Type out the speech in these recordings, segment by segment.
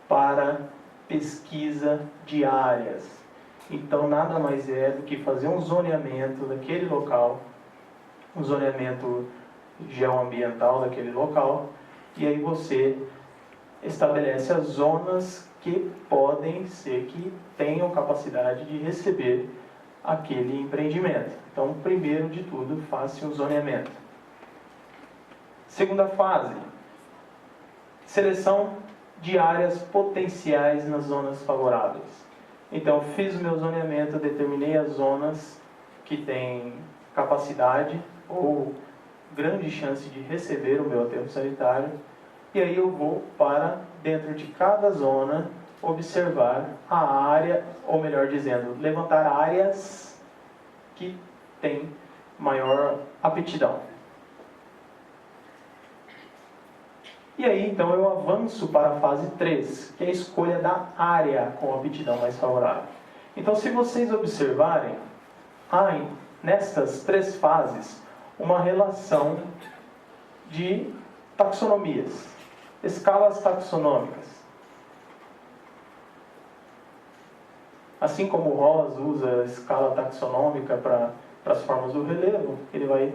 para pesquisa de áreas. Então, nada mais é do que fazer um zoneamento daquele local, um zoneamento geoambiental daquele local, e aí você estabelece as zonas que podem ser que tenham capacidade de receber aquele empreendimento. Então, primeiro de tudo, faça um zoneamento. Segunda fase, seleção de áreas potenciais nas zonas favoráveis. Então, fiz o meu zoneamento, determinei as zonas que têm capacidade ou grande chance de receber o meu aterro sanitário, e aí eu vou para dentro de cada zona observar a área, ou melhor dizendo, levantar áreas que têm maior aptidão. E aí, então, eu avanço para a fase 3, que é a escolha da área com aptidão mais favorável. Então, se vocês observarem, há nestas 3 fases uma relação de taxonomias, escalas taxonômicas. Assim como o Ross usa a escala taxonômica para as formas do relevo, ele vai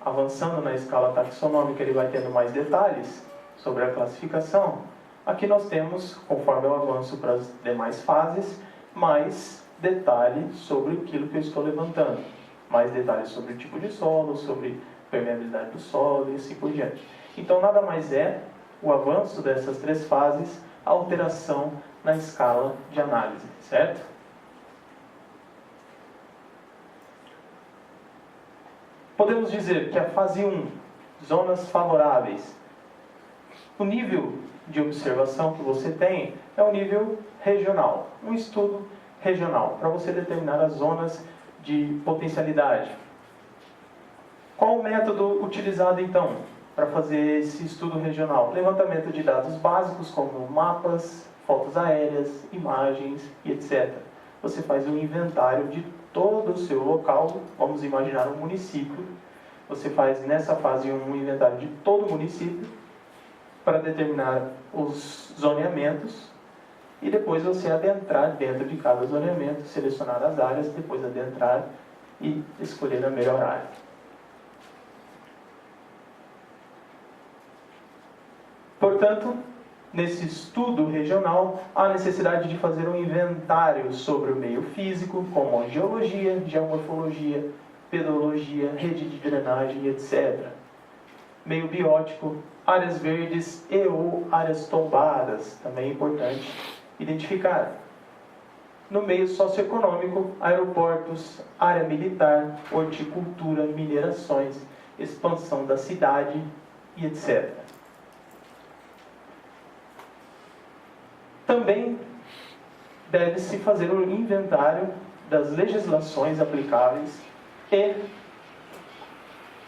avançando na escala taxonômica, ele vai tendo mais detalhes sobre a classificação. Aqui nós temos, conforme eu avanço para as demais fases, mais detalhes sobre aquilo que eu estou levantando. Mais detalhes sobre o tipo de solo, sobre permeabilidade do solo e assim por diante. Então, nada mais é o avanço dessas 3 fases, a alteração na escala de análise, certo? Podemos dizer que a fase 1, zonas favoráveis, o nível de observação que você tem é um nível regional, um estudo regional, para você determinar as zonas de potencialidade. Qual o método utilizado então para fazer esse estudo regional? Levantamento de dados básicos como mapas, fotos aéreas, imagens e etc. Você faz um inventário de todo o seu local, vamos imaginar um município. Você faz nessa fase um inventário de todo o município para determinar os zoneamentos e depois você adentrar dentro de cada zoneamento, selecionar as áreas, depois adentrar e escolher a melhor área. Portanto, nesse estudo regional, há necessidade de fazer um inventário sobre o meio físico, como a geologia, geomorfologia, pedologia, rede de drenagem, etc. Meio biótico, áreas verdes e ou áreas tombadas, também é importante identificar. No meio socioeconômico, aeroportos, área militar, horticultura, minerações, expansão da cidade e etc. Também deve-se fazer um inventário das legislações aplicáveis e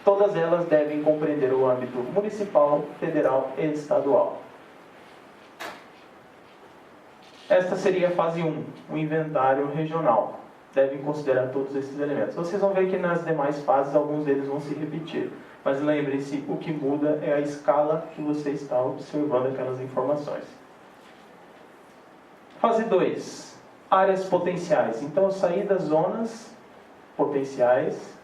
todas elas devem compreender o âmbito municipal, federal e estadual. Esta seria a fase 1, um inventário regional. Devem considerar todos esses elementos. Vocês vão ver que nas demais fases alguns deles vão se repetir. Mas lembrem-se, o que muda é a escala que você está observando aquelas informações. Fase 2, áreas potenciais. Então eu saí das zonas potenciais,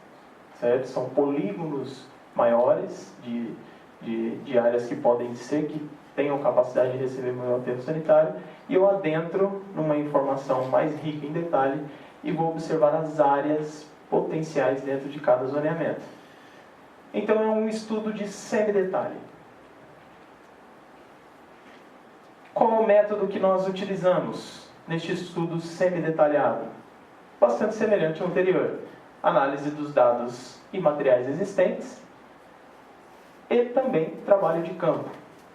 certo? São polígonos maiores de áreas que podem ser, que tenham capacidade de receber meu aterro sanitário, e eu adentro numa informação mais rica em detalhe e vou observar as áreas potenciais dentro de cada zoneamento. Então é um estudo de semi-detalhe. Qual é o método que nós utilizamos neste estudo semi-detalhado? Bastante semelhante ao anterior. Análise dos dados e materiais existentes e também trabalho de campo.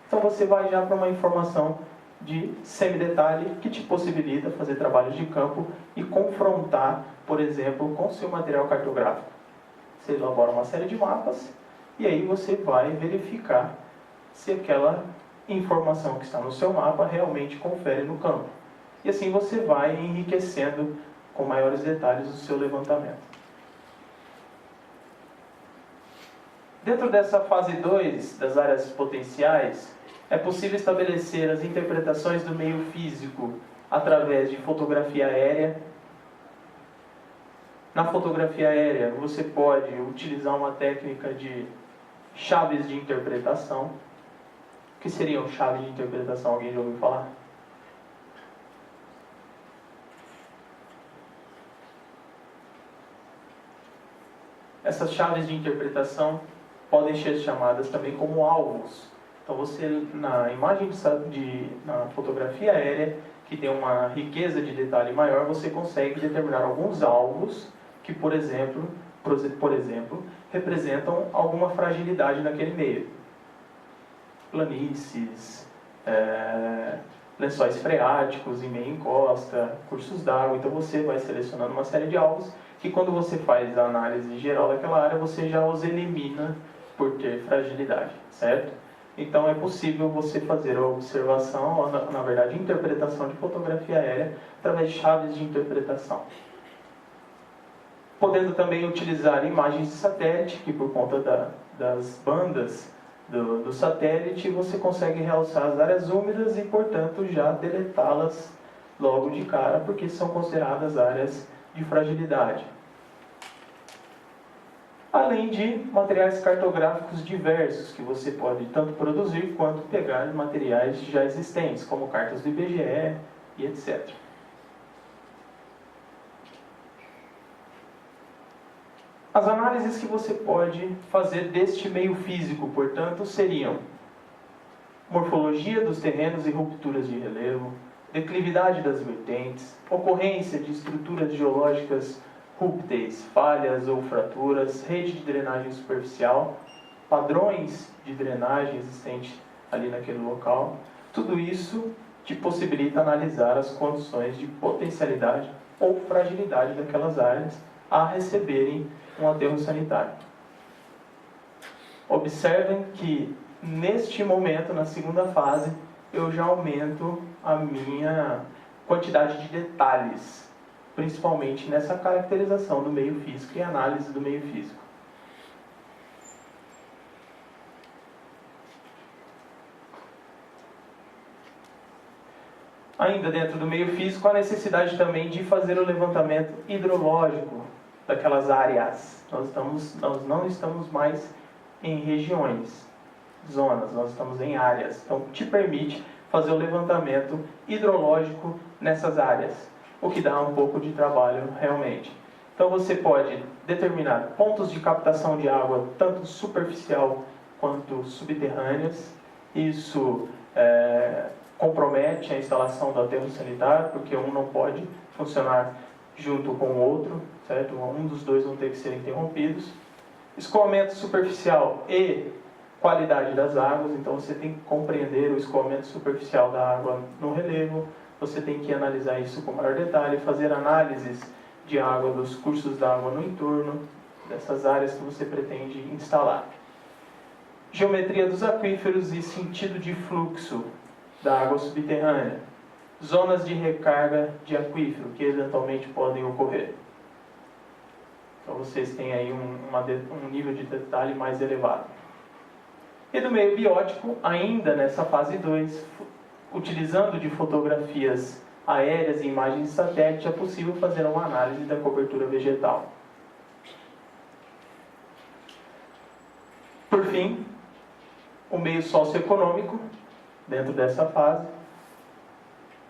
Então você vai já para uma informação de semi-detalhe que te possibilita fazer trabalhos de campo e confrontar, por exemplo, com o seu material cartográfico. Você elabora uma série de mapas e aí você vai verificar se aquela informação que está no seu mapa realmente confere no campo. E assim você vai enriquecendo com maiores detalhes o seu levantamento. Dentro dessa fase 2 das áreas potenciais, É possível estabelecer as interpretações do meio físico através de fotografia aérea. Na fotografia aérea, você pode utilizar uma técnica de chaves de interpretação. O que seriam chaves de interpretação? Alguém já ouviu falar? Essas chaves de interpretação podem ser chamadas também como alvos. Então você, na imagem na fotografia aérea, que tem uma riqueza de detalhe maior, você consegue determinar alguns alvos que, por exemplo, representam alguma fragilidade naquele meio. Planícies, lençóis freáticos em meia encosta, cursos d'água. Então você vai selecionando uma série de alvos que, quando você faz a análise geral daquela área, você já os elimina por ter fragilidade, certo? Então é possível você fazer a observação, ou na verdade interpretação de fotografia aérea através de chaves de interpretação. Podendo também utilizar imagens de satélite, que por conta das bandas do satélite, você consegue realçar as áreas úmidas e, portanto, já deletá-las logo de cara, porque são consideradas áreas de fragilidade. Além de materiais cartográficos diversos, que você pode tanto produzir quanto pegar materiais já existentes, como cartas do IBGE e etc. As análises que você pode fazer deste meio físico, portanto, seriam morfologia dos terrenos e rupturas de relevo, declividade das vertentes, ocorrência de estruturas geológicas rúpteis, falhas ou fraturas, rede de drenagem superficial, padrões de drenagem existentes ali naquele local. Tudo isso te possibilita analisar as condições de potencialidade ou fragilidade daquelas áreas a receberem um aterro sanitário. Observem que, neste momento, na segunda fase, eu já aumento a minha quantidade de detalhes, principalmente nessa caracterização do meio físico e análise do meio físico. Ainda dentro do meio físico, há necessidade também de fazer o levantamento hidrológico daquelas áreas. Nós não estamos mais em regiões, zonas, nós estamos em áreas. Então, te permite fazer o levantamento hidrológico nessas áreas, o que dá um pouco de trabalho realmente. Então, você pode determinar pontos de captação de água, tanto superficial quanto subterrâneas. Isso compromete a instalação do aterro sanitário, porque um não pode funcionar junto com o outro, certo? Um dos dois vão ter que ser interrompidos. Escoamento superficial e qualidade das águas. Então você tem que compreender o escoamento superficial da água no relevo, você tem que analisar isso com maior detalhe, fazer análises de água dos cursos d'água no entorno dessas áreas que você pretende instalar. Geometria dos aquíferos e sentido de fluxo da água subterrânea. Zonas de recarga de aquífero que eventualmente podem ocorrer. Então vocês têm aí um nível de detalhe mais elevado. E do meio biótico, ainda nessa fase 2, utilizando de fotografias aéreas e imagens de satélite, é possível fazer uma análise da cobertura vegetal. Por fim, o meio socioeconômico, dentro dessa fase,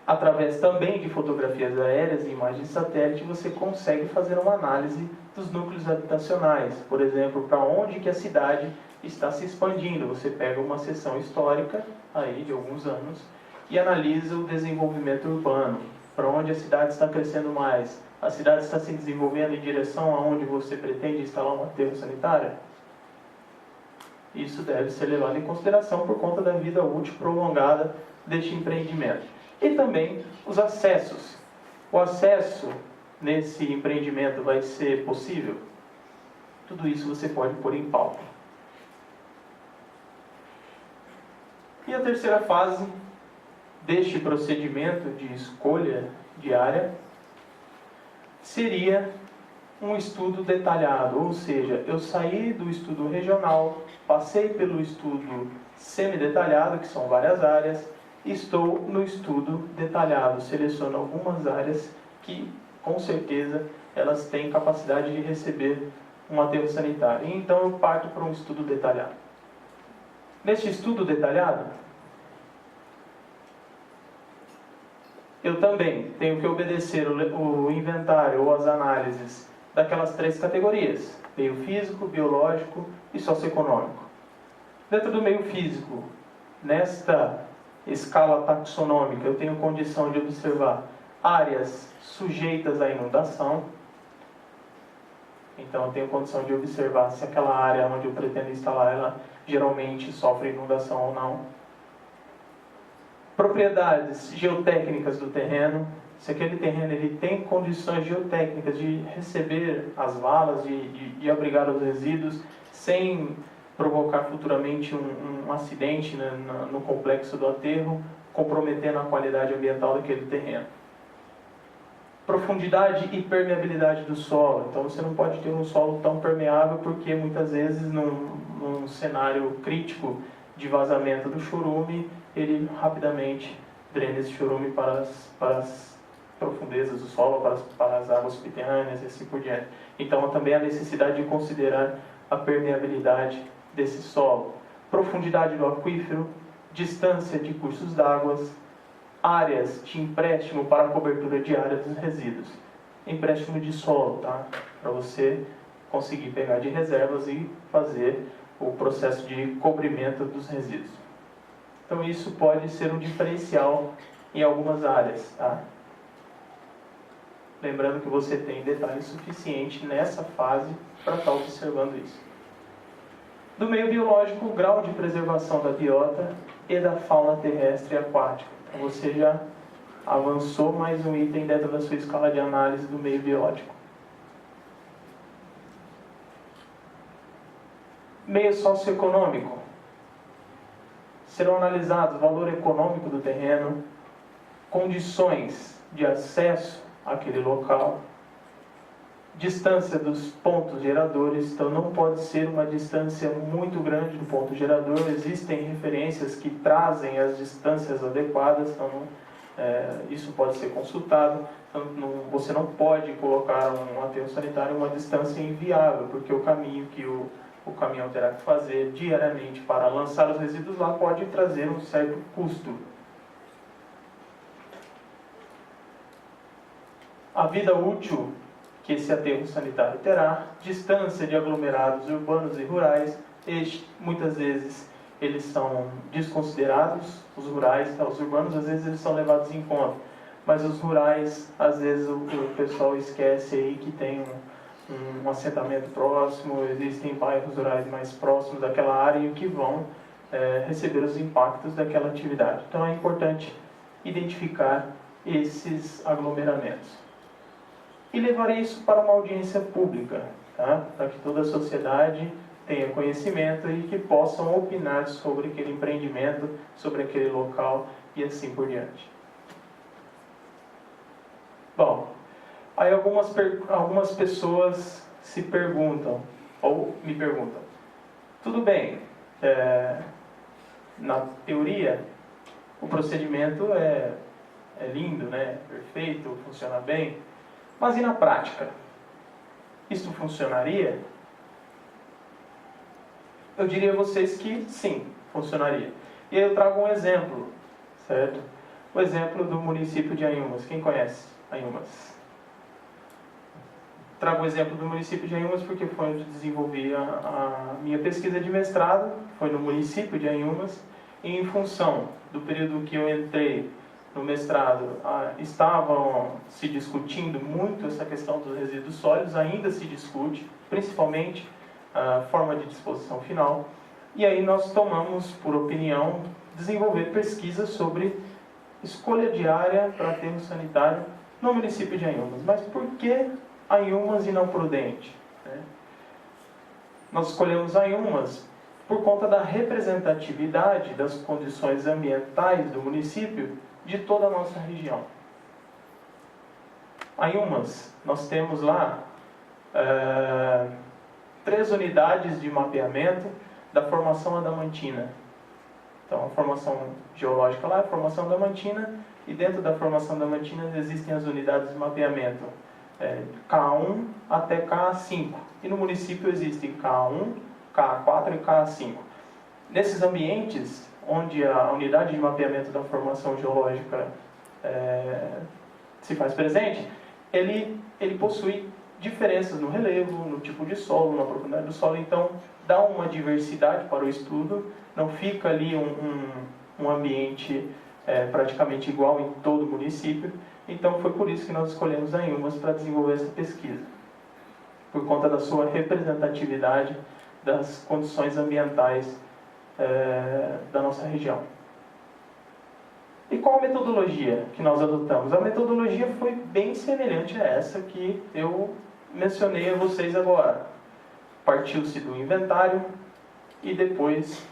através também de fotografias aéreas e imagens de satélite, você consegue fazer uma análise dos núcleos habitacionais. Por exemplo, para onde que a cidade está se expandindo. Você pega uma seção histórica aí de alguns anos e analisa o desenvolvimento urbano. Para onde a cidade está crescendo mais? A cidade está se desenvolvendo em direção aonde você pretende instalar um aterro sanitário? Isso deve ser levado em consideração por conta da vida útil prolongada deste empreendimento. E também os acessos. O acesso nesse empreendimento vai ser possível? Tudo isso você pode pôr em pauta. E a terceira fase deste procedimento de escolha de área seria um estudo detalhado, ou seja, eu saí do estudo regional, passei pelo estudo semi-detalhado, que são várias áreas. Estou no estudo detalhado, seleciono algumas áreas que, com certeza, elas têm capacidade de receber um aterro sanitário. E então eu parto para um estudo detalhado. Neste estudo detalhado, eu também tenho que obedecer o inventário ou as análises daquelas 3 categorias: meio físico, biológico e socioeconômico. Dentro do meio físico, nesta escala taxonômica, eu tenho condição de observar áreas sujeitas à inundação. Então eu tenho condição de observar se aquela área onde eu pretendo instalar ela geralmente sofre inundação ou não. Propriedades geotécnicas do terreno. Se aquele terreno ele tem condições geotécnicas de receber as valas, de abrigar os resíduos, sem provocar futuramente um acidente, né, no complexo do aterro, comprometendo a qualidade ambiental daquele terreno. Profundidade e permeabilidade do solo. Então você não pode ter um solo tão permeável, porque muitas vezes num cenário crítico de vazamento do chorume, ele rapidamente drena esse chorume para as profundezas do solo, para as águas subterrâneas e assim por diante. Então também a necessidade de considerar a permeabilidade desse solo. Profundidade do aquífero, distância de cursos d'água, áreas de empréstimo para a cobertura diária dos resíduos. Empréstimo de solo, tá? Para você conseguir pegar de reservas e fazer o processo de cobrimento dos resíduos. Então isso pode ser um diferencial em algumas áreas, tá? Lembrando que você tem detalhe suficiente nessa fase para estar observando isso. Do meio biológico, o grau de preservação da biota e da fauna terrestre e aquática. Então você já avançou mais um item dentro da sua escala de análise do meio biológico. Meio socioeconômico. Serão analisados o valor econômico do terreno, condições de acesso àquele local, distância dos pontos geradores. Então não pode ser uma distância muito grande do ponto gerador. Existem referências que trazem as distâncias adequadas, então isso pode ser consultado. Então, você não pode colocar um aterro sanitário em uma distância inviável, porque o caminho que o caminhão terá que fazer diariamente para lançar os resíduos lá pode trazer um certo custo. A vida útil que esse aterro sanitário terá, distância de aglomerados urbanos e rurais. Muitas vezes eles são desconsiderados, os rurais, os urbanos às vezes eles são levados em conta, mas os rurais, às vezes o pessoal esquece aí que tem um assentamento próximo, existem bairros rurais mais próximos daquela área e que vão receber os impactos daquela atividade. Então é importante identificar esses aglomeramentos. E levarei isso para uma audiência pública, tá? Para que toda a sociedade tenha conhecimento e que possam opinar sobre aquele empreendimento, sobre aquele local e assim por diante. Bom, aí algumas pessoas se perguntam, ou me perguntam, tudo bem, na teoria o procedimento é lindo, né? Perfeito, funciona bem, mas e na prática? Isso funcionaria? Eu diria a vocês que sim, funcionaria. E aí eu trago um exemplo, certo? O exemplo do município de Anhumas. Quem conhece Anhumas? Trago o exemplo do município de Anhumas porque foi onde desenvolvi a minha pesquisa de mestrado, foi no município de Anhumas, e em função do período que eu entrei no mestrado, estavam se discutindo muito essa questão dos resíduos sólidos, ainda se discute, principalmente a forma de disposição final. E aí nós tomamos, por opinião, desenvolver pesquisas sobre escolha de área para aterro sanitário no município de Anhumas. Mas por que Anhumas e não Prudente? Nós escolhemos Anhumas por conta da representatividade das condições ambientais do município de toda a nossa região. Anhumas, nós temos lá 3 unidades de mapeamento da formação adamantina. Então, a formação geológica lá é a formação adamantina, e dentro da formação adamantina existem as unidades de mapeamento K1 até K5. E no município existem K1, K4 e K5. Nesses ambientes, onde a unidade de mapeamento da formação geológica se faz presente, ele possui diferenças no relevo, no tipo de solo, na profundidade do solo. Então, dá uma diversidade para o estudo, não fica ali um ambiente praticamente igual em todo o município. Então, foi por isso que nós escolhemos a Inhumas para desenvolver essa pesquisa, por conta da sua representatividade das condições ambientais da nossa região. E qual a metodologia que nós adotamos? A metodologia foi bem semelhante a essa que eu mencionei a vocês agora. Partiu-se do inventário e depois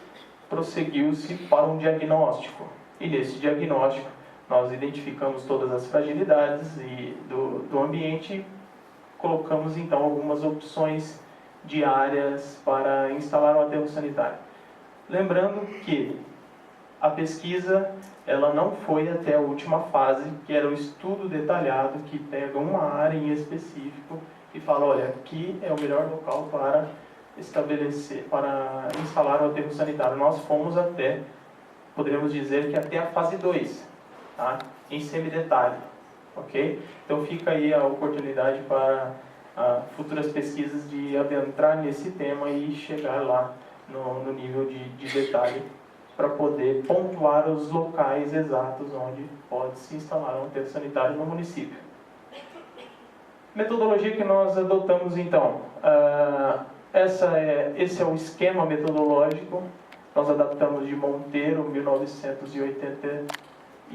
prosseguiu-se para um diagnóstico. E nesse diagnóstico nós identificamos todas as fragilidades do ambiente e colocamos então algumas opções de áreas para instalar um aterro sanitário. Lembrando que a pesquisa ela não foi até a última fase, que era o estudo detalhado, que pega uma área em específico e fala, olha, aqui é o melhor local para instalar o aterro sanitário. Nós fomos até, poderíamos dizer que até a fase 2, tá? Em semidetalhe, ok? Então fica aí a oportunidade para futuras pesquisas de adentrar nesse tema e chegar lá no nível de detalhe, para poder pontuar os locais exatos onde pode se instalar um aterro sanitário no município. Metodologia que nós adotamos então. Esse é o esquema metodológico. Nós adaptamos de Monteiro, 1981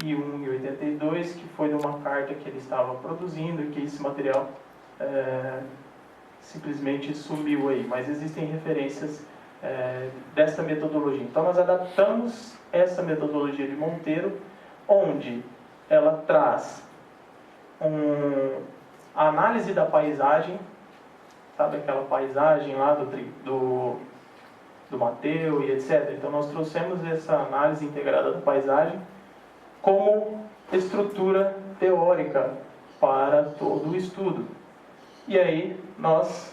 e 82, que foi de uma carta que ele estava produzindo e que esse material simplesmente sumiu aí. Mas existem referências dessa metodologia. Então nós adaptamos essa metodologia de Monteiro, onde ela traz a análise da paisagem, sabe aquela paisagem lá do Mateu e etc. Então nós trouxemos essa análise integrada da paisagem como estrutura teórica para todo o estudo. E aí nós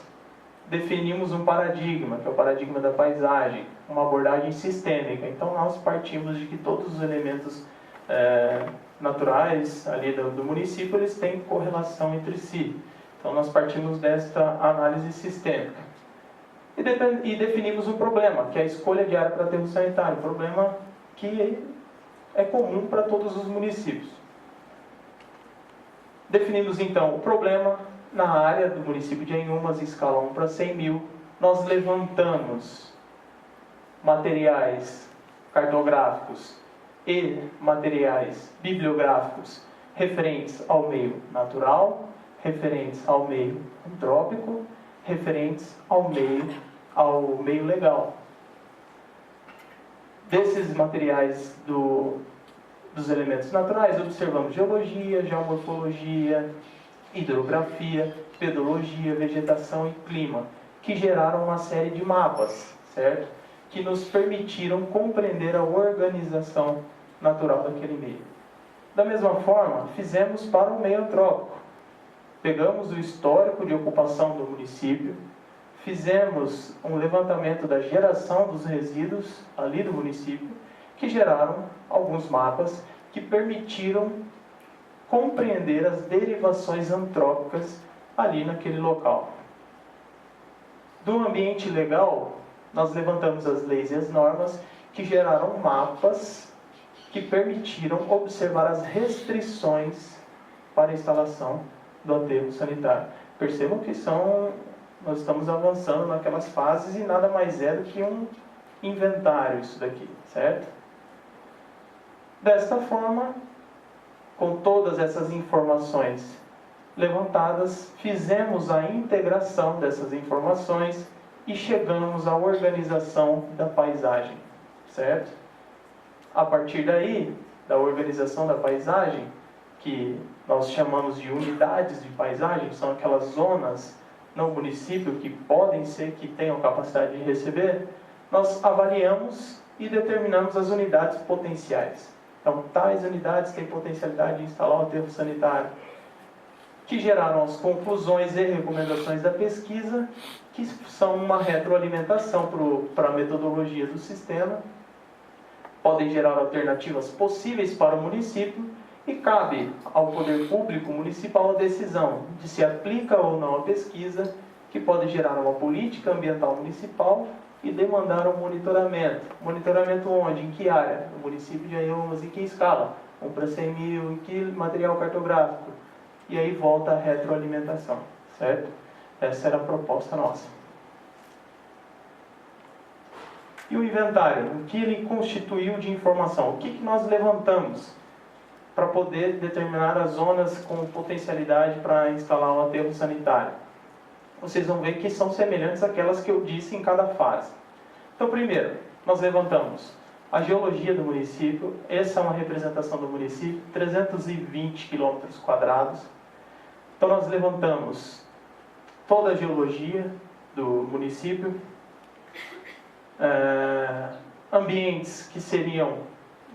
definimos um paradigma, que é o paradigma da paisagem, uma abordagem sistêmica. Então nós partimos de que todos os elementos naturais ali do município, eles têm correlação entre si. Então nós partimos desta análise sistêmica. E definimos um problema, que é a escolha de área para aterro sanitário, um problema que é comum para todos os municípios. Definimos então o problema. Na área do município de Inhumas, escala 1 para 100 mil, nós levantamos materiais cartográficos e materiais bibliográficos referentes ao meio natural, referentes ao meio antrópico, referentes ao meio legal. Desses materiais dos elementos naturais, observamos geologia, geomorfologia, hidrografia, pedologia, vegetação e clima, que geraram uma série de mapas, certo? Que nos permitiram compreender a organização natural daquele meio. Da mesma forma, fizemos para o meio antrópico. Pegamos o histórico de ocupação do município, fizemos um levantamento da geração dos resíduos ali do município, que geraram alguns mapas que permitiram compreender as derivações antrópicas ali naquele local. Do ambiente legal, nós levantamos as leis e as normas que geraram mapas que permitiram observar as restrições para a instalação do aterro sanitário. Percebam que nós estamos avançando naquelas fases e nada mais é do que um inventário isso daqui, certo? Desta forma, com todas essas informações levantadas, fizemos a integração dessas informações e chegamos à organização da paisagem, certo? A partir daí, da organização da paisagem, que nós chamamos de unidades de paisagem, são aquelas zonas no município que podem ser, que tenham capacidade de receber, nós avaliamos e determinamos as unidades potenciais. Então, tais unidades têm potencialidade de instalar o aterro sanitário, que geraram as conclusões e recomendações da pesquisa, que são uma retroalimentação para a metodologia do sistema, podem gerar alternativas possíveis para o município e cabe ao poder público municipal a decisão de se aplica ou não a pesquisa, que pode gerar uma política ambiental municipal e demandar um monitoramento. Monitoramento onde? Em que área? No município de Anhumas, em que escala? 1 para 100 mil, em que material cartográfico? E aí volta a retroalimentação, certo? Essa era a proposta nossa. E o inventário? O que ele constituiu de informação? O que nós levantamos para poder determinar as zonas com potencialidade para instalar um aterro sanitário? Vocês vão ver que são semelhantes àquelas que eu disse em cada fase. Então, primeiro, nós levantamos a geologia do município. Essa é uma representação do município, 320 quilômetros quadrados. Então, nós levantamos toda a geologia do município, ambientes que seriam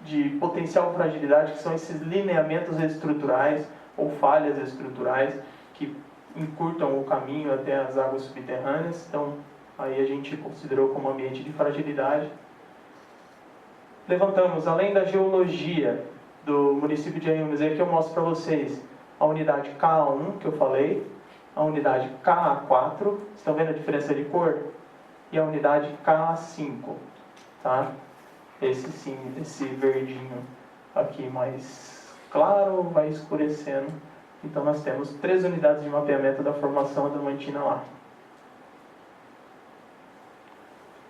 de potencial fragilidade, que são esses lineamentos estruturais ou falhas estruturais que encurtam o caminho até as águas subterrâneas. Então, aí a gente considerou como ambiente de fragilidade. Levantamos, além da geologia do município de Anhumas, aqui eu mostro para vocês a unidade KA1, que eu falei, a unidade KA4, estão vendo a diferença de cor? E a unidade KA5, tá? Esse sim, esse verdinho aqui mais claro vai escurecendo. Então nós temos 3 unidades de mapeamento da formação adamantina lá.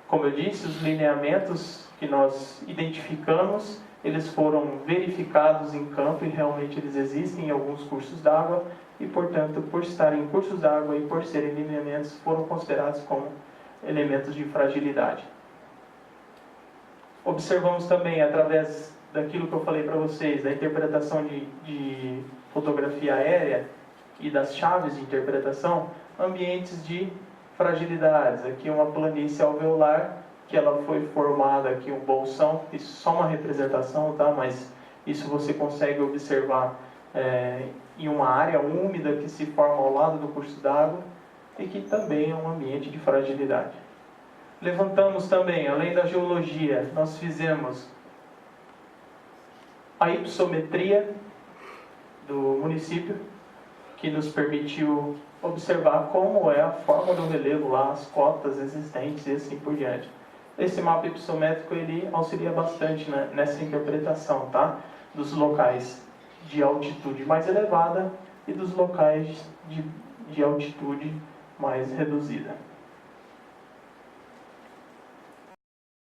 Como eu disse, os lineamentos que nós identificamos, eles foram verificados em campo e realmente eles existem em alguns cursos d'água e, portanto, por estarem em cursos d'água e por serem lineamentos, foram considerados como elementos de fragilidade. Observamos também, através daquilo que eu falei para vocês, da interpretação de fotografia aérea e das chaves de interpretação, ambientes de fragilidades. Aqui uma planície alveolar, que ela foi formada aqui um bolsão, isso é só uma representação, tá? Mas isso você consegue observar em uma área úmida que se forma ao lado do curso d'água e que também é um ambiente de fragilidade. Levantamos também, além da geologia, nós fizemos a ipsometria do município, que nos permitiu observar como é a forma do relevo lá, as cotas existentes e assim por diante. Esse mapa ipsométrico ele auxilia bastante, né, nessa interpretação, tá? Dos locais de altitude mais elevada e dos locais de altitude mais reduzida.